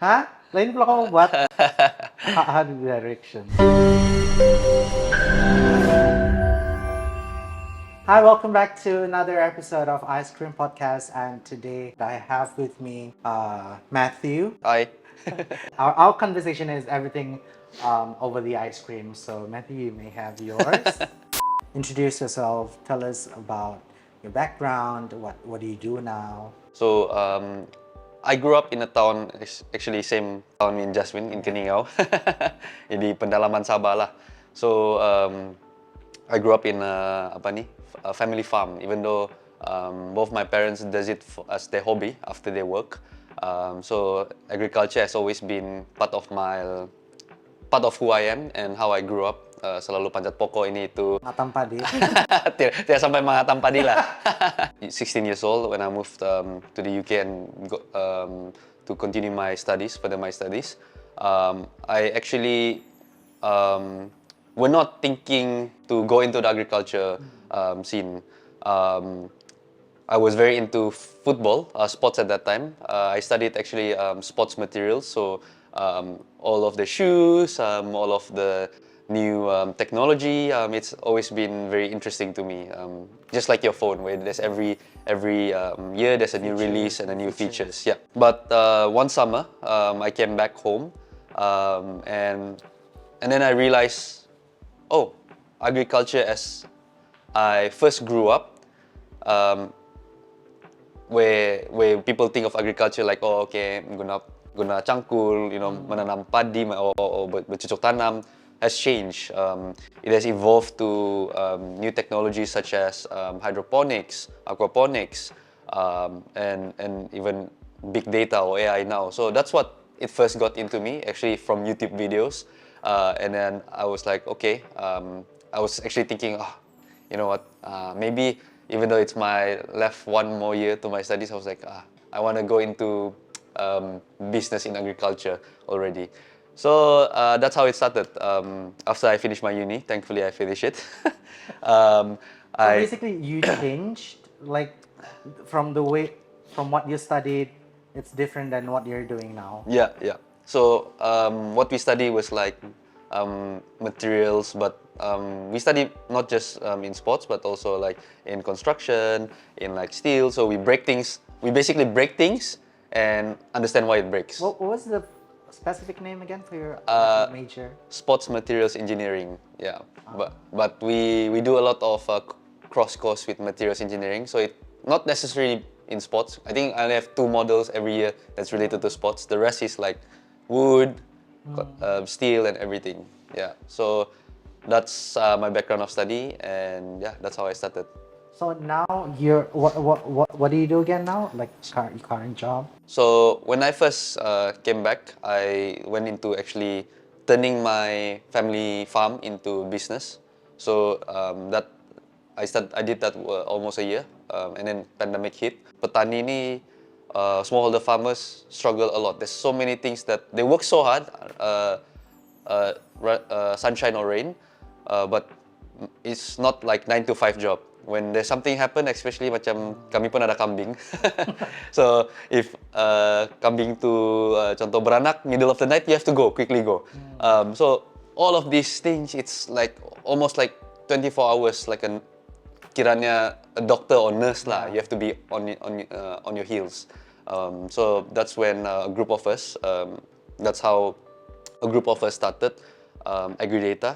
Ha? Lain pala ko what? How the direction. Hi, welcome back to another episode of Ice Cream Podcast, and today I have with me Matthew. Hi. Our conversation is everything over the ice cream. So Matthew, you may have yours. Introduce yourself. Tell us about your background. What do you do now? So I grew up in a town, actually same town in Jasmine, in Keningau, di pendalaman Sabah lah. So I grew up in a family farm, even though both my parents does it as their hobby after their work. So agriculture has always been part of who I am and how I grew up. Selalu panjat pokok ini itu. Matam Padi. Tidak sampai mengatam padi lah. 16 years old when I moved to the UK and to continue my studies, further my studies. I actually were not thinking to go into the agriculture scene. I was very into football, sports at that time. I studied actually sports materials, so all of the shoes, all of the new technology. It's always been very interesting to me. Just like your phone, where there's every year there's a new release and a new features. Yeah. But one summer, I came back home, and then I realized, oh, agriculture as I first grew up. Where people think of agriculture like, oh, okay, guna cangkul, menanam padi or bercocok tanam, has changed. It has evolved to new technologies such as hydroponics, aquaponics, and even big data or AI now. So that's what it first got into me, actually from YouTube videos. And then I was like, okay, I was actually thinking, oh, you know what, maybe even though it's my left one more year to my studies, I was like, I want to go into business in agriculture already. So that's how it started. After I finished my uni, thankfully I finished it. So basically, you changed like from what you studied. It's different than what you're doing now. Yeah. So what we study was like materials, but we study not just in sports, but also like in construction, in like steel. So we basically break things and understand why it breaks. What was the specific name again for your major? Sports materials engineering, yeah. But we do a lot of cross course with materials engineering, so it not necessarily in sports. I think I only have 2 models every year that's related to sports. The rest is like wood, steel, and everything. Yeah. So that's my background of study, and yeah, that's how I started. So now what do you do again now? Like your current job? So when I first came back, I went into actually turning my family farm into business. So I did that almost a year, and then pandemic hit. Petani ni, smallholder farmers struggle a lot. There's so many things that they work so hard, sunshine or rain, but it's not like 9 to 5 job. When there's something happen, especially macam kami pun ada kambing. So if kambing tu contoh beranak middle of the night, you have to quickly go. So all of these things, it's like almost like 24 hours, like kiranya a doctor or nurse lah. You have to be on your heels. So that's when a group of us, that's how a group of us started, AGRIDATA.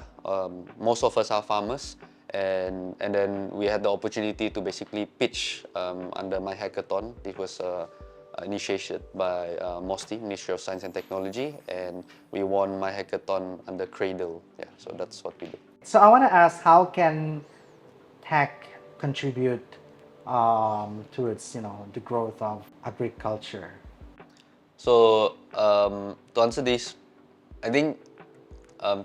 Most of us are farmers, and then we had the opportunity to basically pitch under my hackathon. It was initiated by MOSTI, Ministry of Science and Technology, and we won my hackathon under Cradle. Yeah, so that's what we do. So I want to ask, how can tech contribute towards the growth of agriculture? So to answer this, I think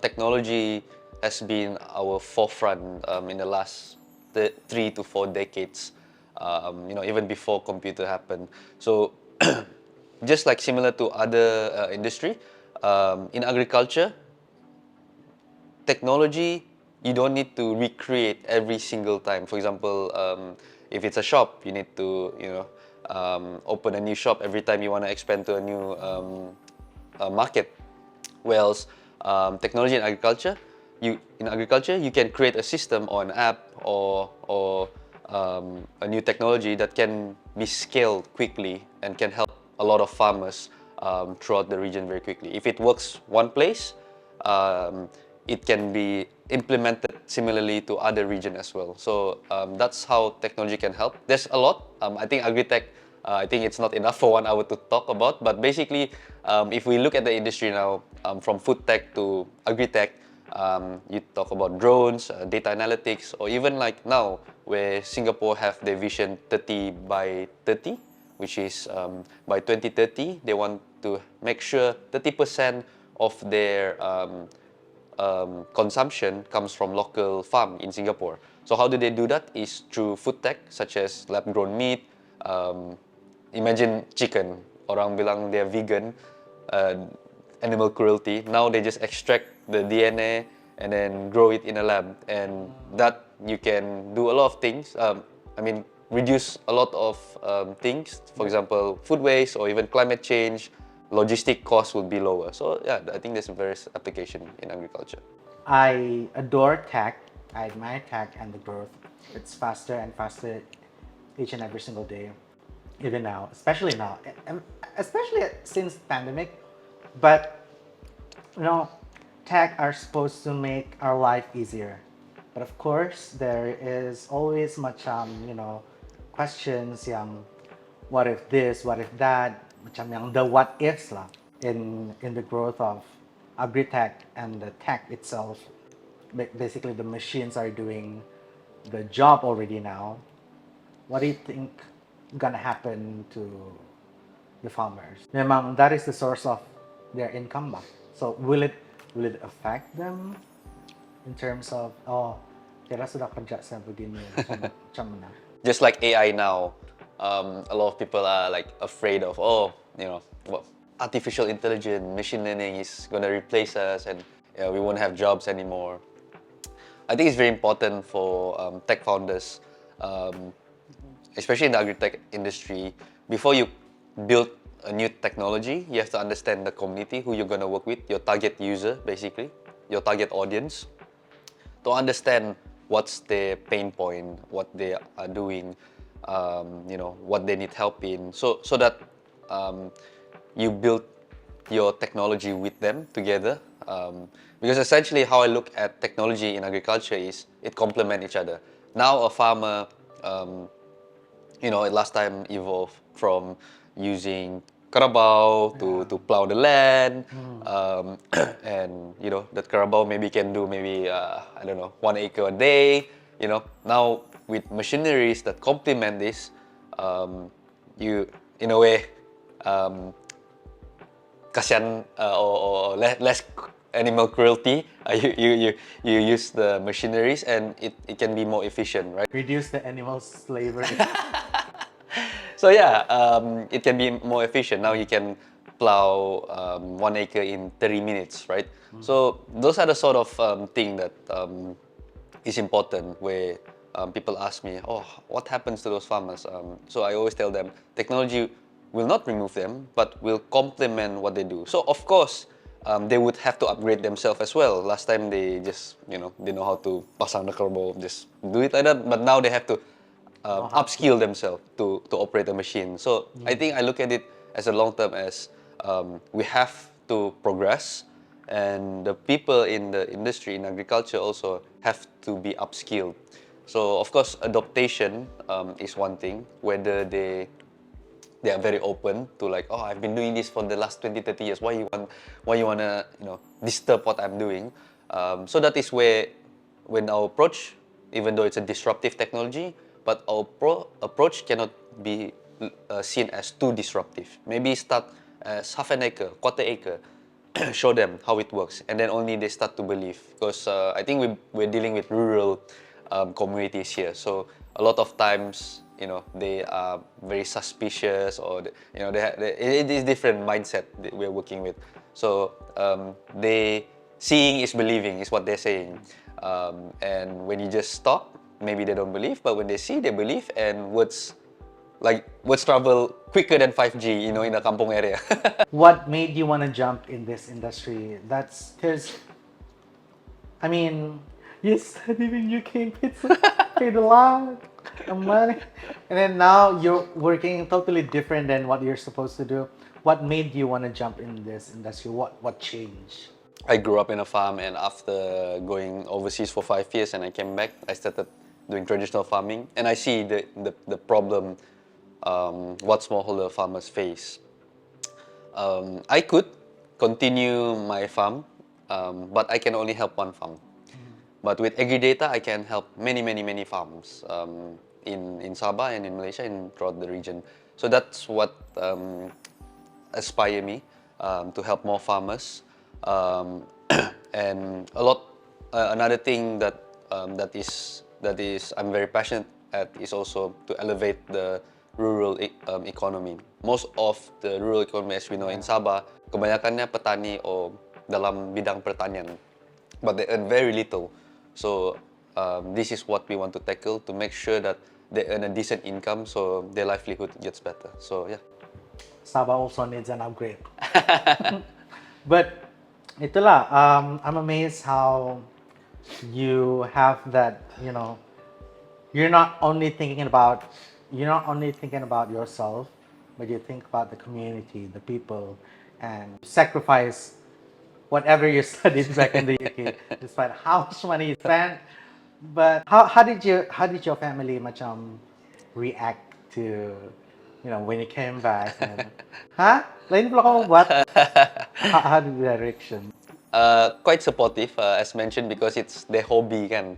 technology has been our forefront in the last 3 to 4 decades. Even before computer happened. So just like similar to other industry, in agriculture, technology, you don't need to recreate every single time. For example, if it's a shop, you need to open a new shop every time you want to expand to a new market. Whereas technology in agriculture, you can create a system or an app or a new technology that can be scaled quickly and can help a lot of farmers throughout the region very quickly. If it works one place, it can be implemented similarly to other region as well. So that's how technology can help. There's a lot. I think agritech. I think it's not enough for 1 hour to talk about. But basically, if we look at the industry now, from food tech to agritech, you talk about drones, data analytics, or even like now, where Singapore have their vision 30 by 30, which is by 2030, they want to make sure 30% of their consumption comes from local farm in Singapore. So how do they do that? Is through food tech, such as lab-grown meat. Imagine chicken. Orang bilang they're vegan, animal cruelty. Now they just extract the DNA and then grow it in a lab, and that you can do a lot of things. Reduce a lot of things. For example, food waste or even climate change. Logistic costs would be lower. So yeah, I think there's various application in agriculture. I adore tech. I admire tech and the growth. It's faster and faster each and every single day, even now, especially now, especially since pandemic. But you know, tech are supposed to make our life easier. But of course, there is always much questions yang what if this, what if that, macam yang the what ifs lah in the growth of agri-tech and the tech itself. Basically, the machines are doing the job already now. What do you think gonna happen to the farmers? Memang that is the source of their income ba? So will it affect them in terms of kira sudah kerja sa begini macam mana? Just like AI now, a lot of people are like afraid of what artificial intelligence, machine learning is gonna replace us, and we won't have jobs anymore. I think it's very important for tech founders, especially in the agri-tech industry. Before you build a new technology, you have to understand the community, who you're gonna work with, your target user, basically, your target audience, to understand what's their pain point, what they are doing, what they need help in, so that you build your technology with them together. Because essentially, how I look at technology in agriculture is it complement each other. Now, a farmer, last time evolved from using carabao to plow the land, and that carabao maybe can do 1 acre a day. Now with machineries that complement this, you in a way kasihan, or less animal cruelty. You use the machineries and it can be more efficient, right? Reduce the animal slavery. So yeah, it can be more efficient. Now you can plow 1 acre in 30 minutes, right? So those are the sort of thing that is important, where people ask me, what happens to those farmers? So I always tell them, technology will not remove them, but will complement what they do. So of course, they would have to upgrade themselves as well. Last time they just, they know how to pasang the carbo, just do it like that. But now they have to upskill themselves to operate a machine. So I think I look at it as a long term, as we have to progress, and the people in the industry, in agriculture, also have to be upskilled. So of course, adaptation is one thing, whether they are very open to like, I've been doing this for the last 20-30 years, why you wanna disturb what I'm doing. So that is where, when our approach, even though it's a disruptive technology, but our approach cannot be seen as too disruptive. Maybe start as half an acre, quarter acre, show them how it works, and then only they start to believe. Because I think we're dealing with rural communities here, so a lot of times, they are very suspicious, or it is different mindset that we're working with. So they seeing is believing is what they're saying, and when you just stop, maybe they don't believe, but when they see, they believe, and words like would travel quicker than 5G, you know, in the kampong area. What made you want to jump in this industry? That's because, I mean, you studied in UK, paid a lot of money, and then now you're working totally different than what you're supposed to do. What made you want to jump in this industry? What changed? I grew up in a farm, and after going overseas for 5 years and I came back, I started doing traditional farming, and I see the problem what smallholder farmers face. I could continue my farm, but I can only help one farm. But with AGRIDATA, I can help many farms in Sabah and in Malaysia and throughout the region. So that's what aspire me to help more farmers. Um, and a lot. Another thing that is I'm very passionate at is also to elevate the rural economy. Most of the rural economy, as we know in Sabah, kebanyakannya petani o dalam bidang pertanian, but they earn very little. So this is what we want to tackle to make sure that they earn a decent income, so their livelihood gets better. So yeah. Sabah also needs an upgrade. But itulah, I'm amazed how you have that, you're not only thinking about yourself, but you think about the community, the people, and sacrifice whatever you studied back in the UK, despite how much money you spent. But how did your family react to when you came back and lain pala kamu buat? How did the direction? Quite supportive, as mentioned, because it's their hobby kan.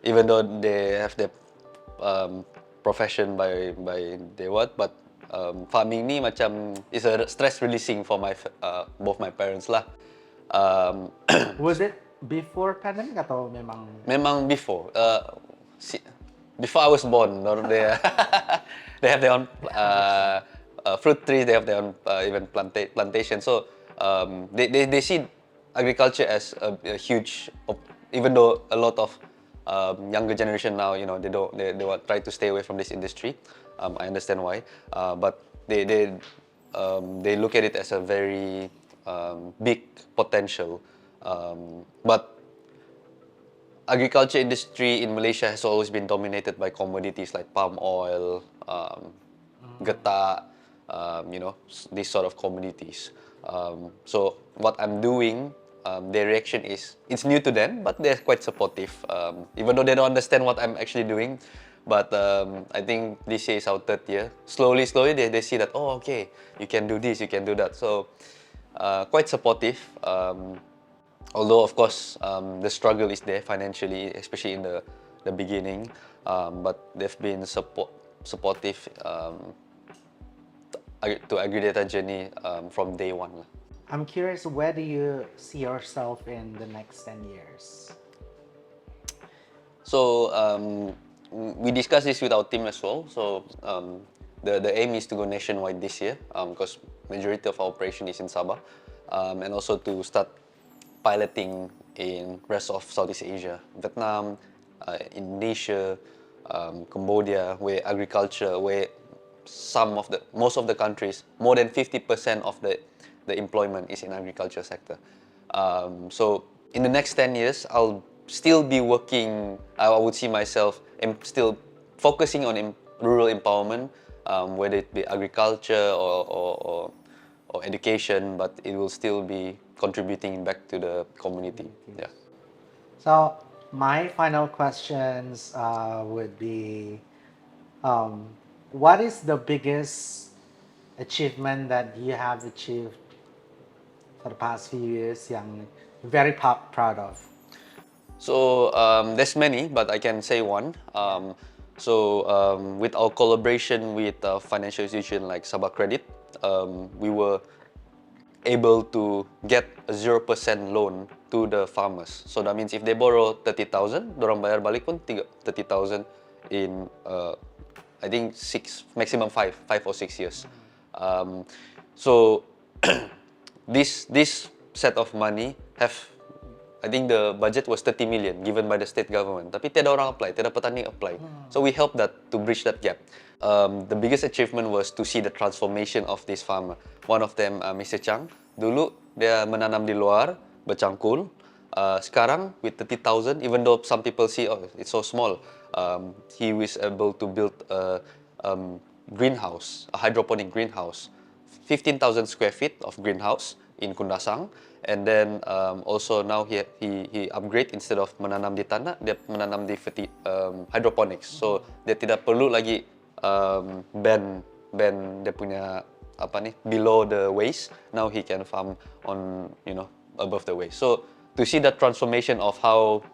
Even though they have their profession by their what, but farming ni macam is a stress releasing for both my parents lah. Um, Was it before pandemic atau memang? Memang before, before I was born, they they have their own fruit trees. They have their own even plantation. So they see agriculture as a huge, even though a lot of younger generation now, they want try to stay away from this industry. I understand why, but they look at it as a very big potential, but agriculture industry in Malaysia has always been dominated by commodities like palm oil, geta, these sort of commodities. So what I'm doing, their reaction is, it's new to them, but they're quite supportive, even though they don't understand what I'm actually doing. But I think this year is our third year. Slowly, they see that, oh, okay, you can do this, you can do that. So quite supportive. Although, of course, the struggle is there financially, especially in the beginning, but they've been supportive to AGRIDATA journey from day one. I'm curious, where do you see yourself in the next 10 years? So we discussed this with our team as well. So the aim is to go nationwide this year, because majority of our operation is in Sabah, and also to start piloting in rest of Southeast Asia, Vietnam, Indonesia, Cambodia, where agriculture, where most of the countries, more than 50% of the employment is in agriculture sector. So in the next 10 years, I'll still be working. I would see myself still focusing on rural empowerment, whether it be agriculture or education, but it will still be contributing back to the community. Yeah. So my final questions would be, what is the biggest achievement that you have achieved for the past few years yang very proud of? So there's many, but I can say one. With our collaboration with a financial institution like Sabah Credit, we were able to get a 0% loan to the farmers. So that means if they borrow 30,000, dorang bayar balik pun 30,000 in I think maximum 5 or 6 years. So this set of money have I think the budget was 30 million given by the state government. Tapi tiada orang apply, tiada petani apply. So we helped that to bridge that gap. The biggest achievement was to see the transformation of this farmer. One of them, Mr. Chang, dulu dia menanam di luar, bercangkul. Sekarang with 30,000, even though some people see, oh, it's so small, he was able to build a greenhouse, a hydroponic greenhouse, 15,000 square feet of greenhouse in Kundasang. And then also now he upgrade, instead of menanam di tanah, dia menanam di hydroponics. So dia tidak perlu lagi bend dia punya below the waist. Now he can farm on above the waist. So to see that transformation of how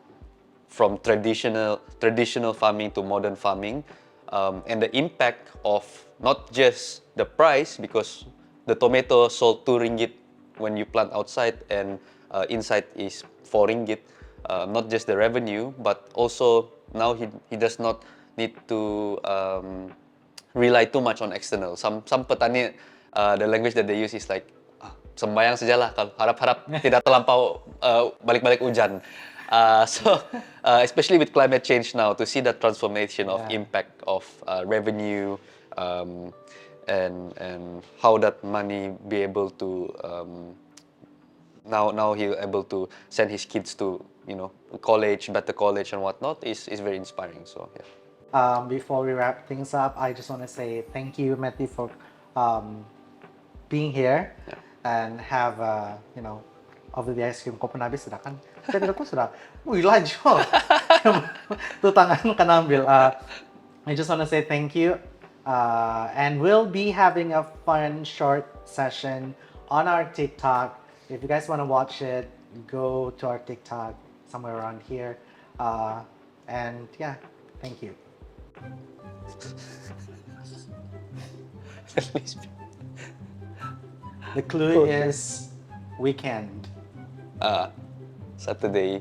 from traditional farming to modern farming, and the impact of not just the price, because the tomato sold 2 ringgit when you plant outside, and inside is 4 ringgit. Not just the revenue, but also now he does not need to rely too much on external. Some petani, the language that they use is like, sembayang sajalah, kalau harap-harap tidak terlampau balik-balik hujan. So especially with climate change now, to see that transformation of impact of revenue, and how that money be able to now he'll able to send his kids to college, better college and whatnot, is very inspiring. So yeah. Before we wrap things up, I just want to say thank you, Matthew, for being here and have over the ice cream. Kau pun habis sudah kan? Saya tidak sudah. Wih, laju. Tu tangan kan ambil. I just want to say thank you. And we'll be having a fun short session on our TikTok. If you guys want to watch it, go to our TikTok somewhere around here. And yeah, thank you. The clue is weekend. Saturday.